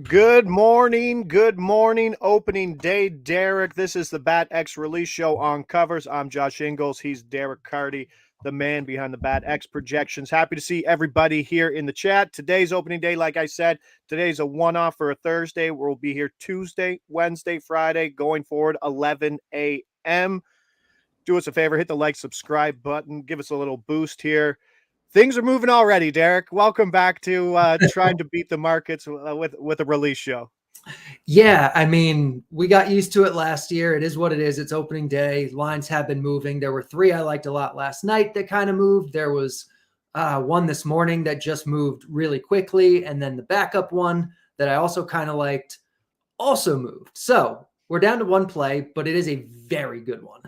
Good morning, opening day, Derek. This is the Bat X release show on covers. I'm Josh Ingalls. He's Derek Carty, the man behind the Bat X projections. Happy to see everybody here in the chat. Today's opening day, like I said, today's a one-off for a Thursday. We'll be here Tuesday, Wednesday, Friday, going forward 11 a.m. Do us a favor, hit the like, subscribe button, give us a little boost here. Things are moving already, Derek. Welcome back to trying to beat the markets with a release show. Yeah, I mean, we got used to it last year. It is what it is. It's opening day. Lines have been moving. There were three I liked a lot last night that kind of moved. There was one this morning that just moved really quickly. And then the backup one that I also kind of liked also moved. So we're down to one play, but it is a very good one.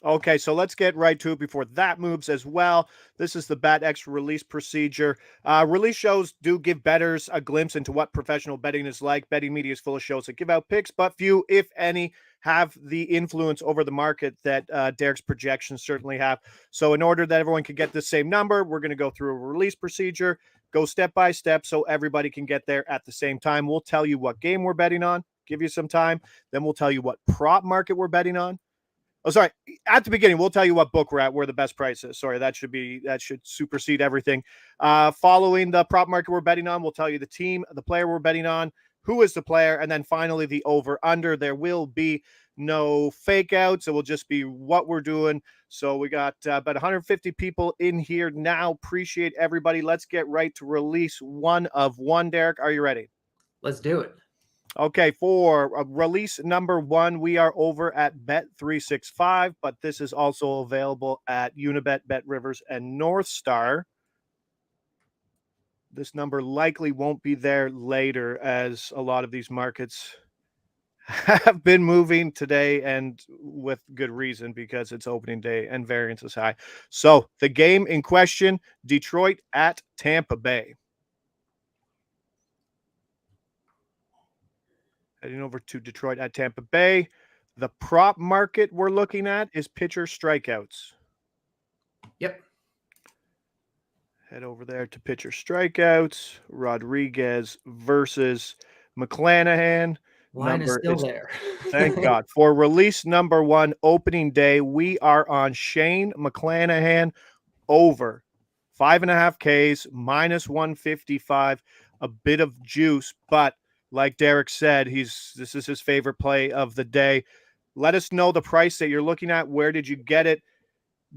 Okay, so let's get right to it before that moves as well. This is the Bat X release procedure. Release shows do give bettors a glimpse into what professional betting is like. Betting media is full of shows that give out picks, but few, if any, have the influence over the market that Derek's projections certainly have. So in order that everyone can get the same number, we're going to go through a release procedure, go step by step so everybody can get there at the same time. We'll tell you what game we're betting on, give you some time. Then we'll tell you what prop market we're betting on. Oh, sorry. At the beginning, we'll tell you what book we're at, where the best price is. Sorry, that should supersede everything. Following the prop market we're betting on, we'll tell you the team, the player we're betting on, who is the player, and then finally the over/under. There will be no fake outs. It will just be what we're doing. So we got about 150 people in here now. Appreciate everybody. Let's get right to release one of one. Derek, are you ready? Let's do it. Okay, for release number one, we are over at Bet365, but this is also available at Unibet, BetRivers, and North Star. This number likely won't be there later, as a lot of these markets have been moving today, and with good reason, because it's opening day and variance is high. So the game in question, Detroit at Tampa Bay. Heading over to Detroit at Tampa Bay. The prop market we're looking at is pitcher strikeouts. Yep. Head over there to pitcher strikeouts. Rodriguez versus McClanahan. Line is still there. Thank God. For release number one, opening day, we are on Shane McClanahan over 5.5 Ks, minus 155. A bit of juice, but like Derek said, this is his favorite play of the day. Let us know the price that you're looking at. Where did you get it?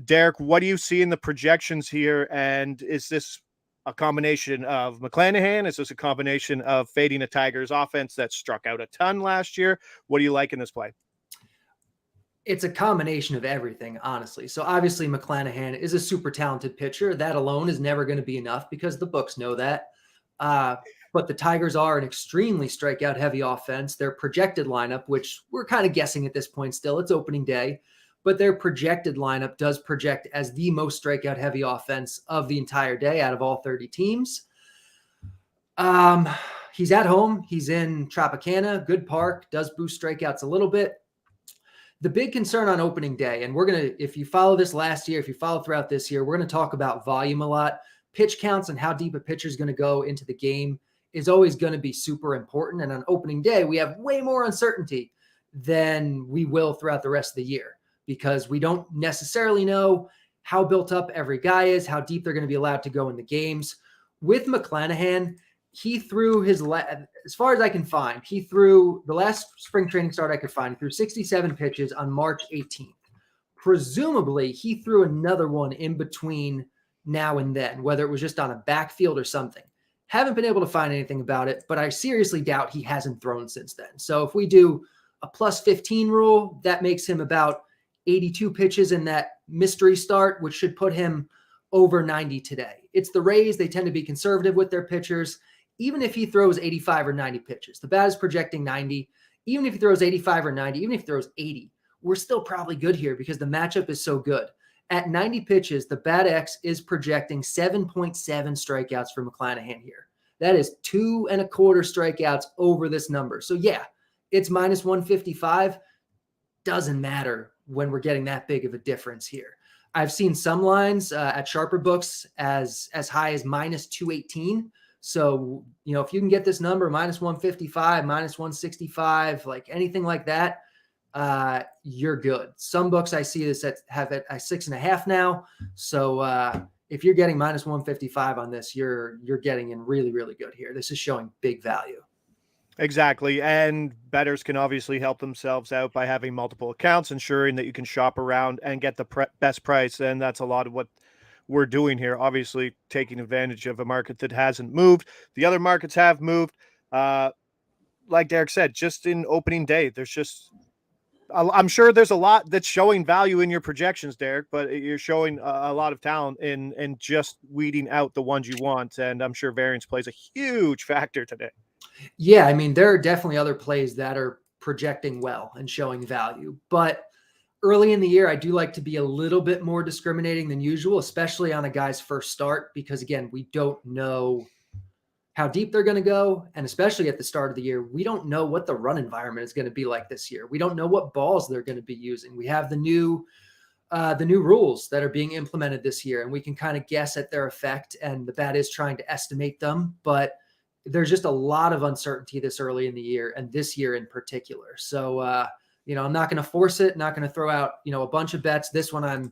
Derek, what do you see in the projections here? And is this a combination of McClanahan? Is this a combination of fading a Tigers offense that struck out a ton last year? What do you like in this play? It's a combination of everything, honestly. So obviously McClanahan is a super talented pitcher. That alone is never going to be enough because the books know that. But the Tigers are an extremely strikeout heavy offense. Their projected lineup, which we're kind of guessing at this point still, it's opening day, but their projected lineup does project as the most strikeout heavy offense of the entire day out of all 30 teams. He's at home. He's in Tropicana, good park, does boost strikeouts a little bit. The big concern on opening day, and we're going to, if you follow this last year, if you follow throughout this year, we're going to talk about volume a lot. Pitch counts and how deep a pitcher is going to go into the game is always going to be super important. And on opening day, we have way more uncertainty than we will throughout the rest of the year because we don't necessarily know how built up every guy is, how deep they're going to be allowed to go in the games. With McClanahan, he threw his, as far as I can find, he threw the last spring training start I could find, he threw 67 pitches on March 18th. Presumably, he threw another one in between now and then, whether it was just on a backfield or something. Haven't been able to find anything about it, but I seriously doubt he hasn't thrown since then. So if we do a plus 15 rule, that makes him about 82 pitches in that mystery start, which should put him over 90 today. It's the Rays. They tend to be conservative with their pitchers. Even if he throws 85 or 90 pitches, the bat is projecting 90. Even if he throws 85 or 90, even if he throws 80, we're still probably good here because the matchup is so good. At 90 pitches, the BAT-X is projecting 7.7 strikeouts for McClanahan here. That is 2.25 strikeouts over this number. So yeah, it's minus 155. Doesn't matter when we're getting that big of a difference here. I've seen some lines at sharper books as high as minus 218. So, if you can get this number, minus 155, minus 165, like anything like that, you're good. Some books I see this have it at 6.5 now. So if you're getting minus 155 on this, you're getting in really, really good here. This is showing big value. Exactly. And bettors can obviously help themselves out by having multiple accounts, ensuring that you can shop around and get the best price. And that's a lot of what we're doing here, obviously taking advantage of a market that hasn't moved. The other markets have moved. Like Derek said, just in opening day, there's just, I'm sure there's a lot that's showing value in your projections, Derek, but you're showing a lot of talent in just weeding out the ones you want. And I'm sure variance plays a huge factor today. Yeah, I mean, there are definitely other plays that are projecting well and showing value. But early in the year, I do like to be a little bit more discriminating than usual, especially on a guy's first start, because again, we don't know how deep they're going to go. And especially at the start of the year, we don't know what the run environment is going to be like this year. We don't know what balls they're going to be using. We have the new rules that are being implemented this year, and we can kind of guess at their effect. And the bat is trying to estimate them, but there's just a lot of uncertainty this early in the year and this year in particular. So, I'm not going to force it, not going to throw out, a bunch of bets. This one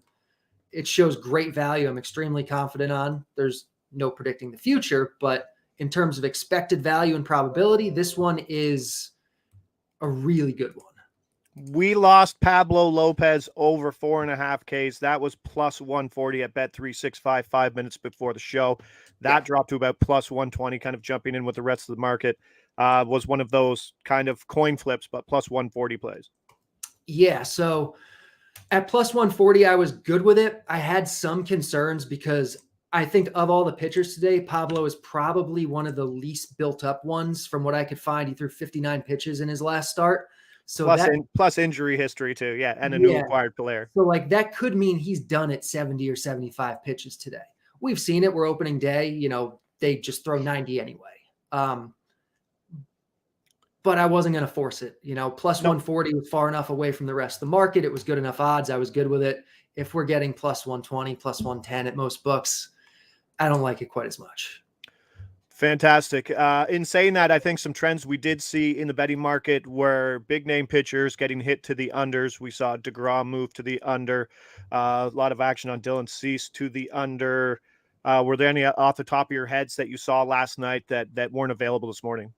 it shows great value. I'm extremely confident on. There's no predicting the future, but in terms of expected value and probability, this one is a really good one. We lost Pablo Lopez over 4.5 Ks. That was plus 140 at Bet365 5 minutes before the show. That dropped to about plus 120, kind of jumping in with the rest of the market. Was one of those kind of coin flips, but plus 140 plays. Yeah, so at plus 140, I was good with it. I had some concerns because I think of all the pitchers today, Pablo is probably one of the least built up ones from what I could find. He threw 59 pitches in his last start. So plus injury history too. Yeah. And a new acquired player. So that could mean he's done at 70 or 75 pitches today. We've seen it. We're opening day, they just throw 90 anyway. But I wasn't going to force it, plus 140 was far enough away from the rest of the market. It was good enough odds. I was good with it. If we're getting plus 120, plus 110 at most books, I don't like it quite as much. Fantastic. In saying that, I think some trends we did see in the betting market were big name pitchers getting hit to the unders. We saw DeGrom move to the under. A lot of action on Dylan Cease to the under. Were there any off the top of your heads that you saw last night that weren't available this morning?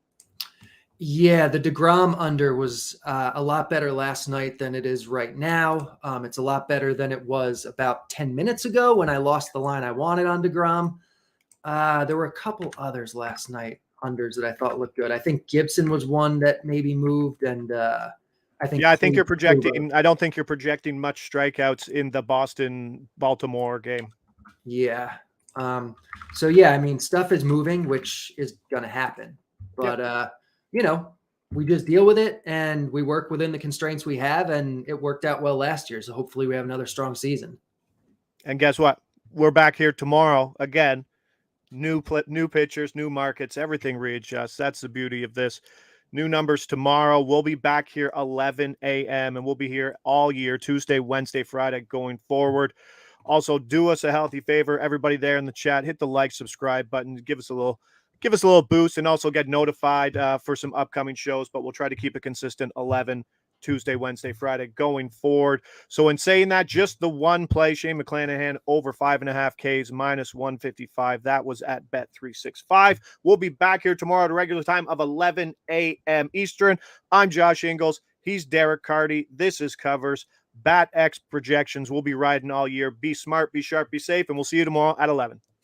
Yeah, the DeGrom under was a lot better last night than it is right now. It's a lot better than it was about 10 minutes ago when I lost the line I wanted on DeGrom. There were a couple others last night, unders, that I thought looked good. I think Gibson was one that maybe moved, and I think you're projecting. I don't think you're projecting much strikeouts in the Boston-Baltimore game. Yeah. So yeah, I mean, stuff is moving, which is going to happen, but we just deal with it and we work within the constraints we have, and it worked out well last year. So hopefully we have another strong season. And guess what? We're back here tomorrow again. New pitchers, new markets, everything readjusts. That's the beauty of this. New numbers tomorrow. We'll be back here 11 a.m. and we'll be here all year, Tuesday, Wednesday, Friday going forward. Also, do us a healthy favor, everybody there in the chat, hit the like, subscribe button, give us a little boost, and also get notified for some upcoming shows. But we'll try to keep it consistent 11 Tuesday, Wednesday, Friday going forward. So in saying that, just the one play, Shane McClanahan over 5.5 Ks minus 155. That was at Bet365. We'll be back here tomorrow at a regular time of 11 a.m. Eastern. I'm Josh Ingles. He's Derek Carty. This is Covers. BAT-X projections. We'll be riding all year. Be smart, be sharp, be safe, and we'll see you tomorrow at 11.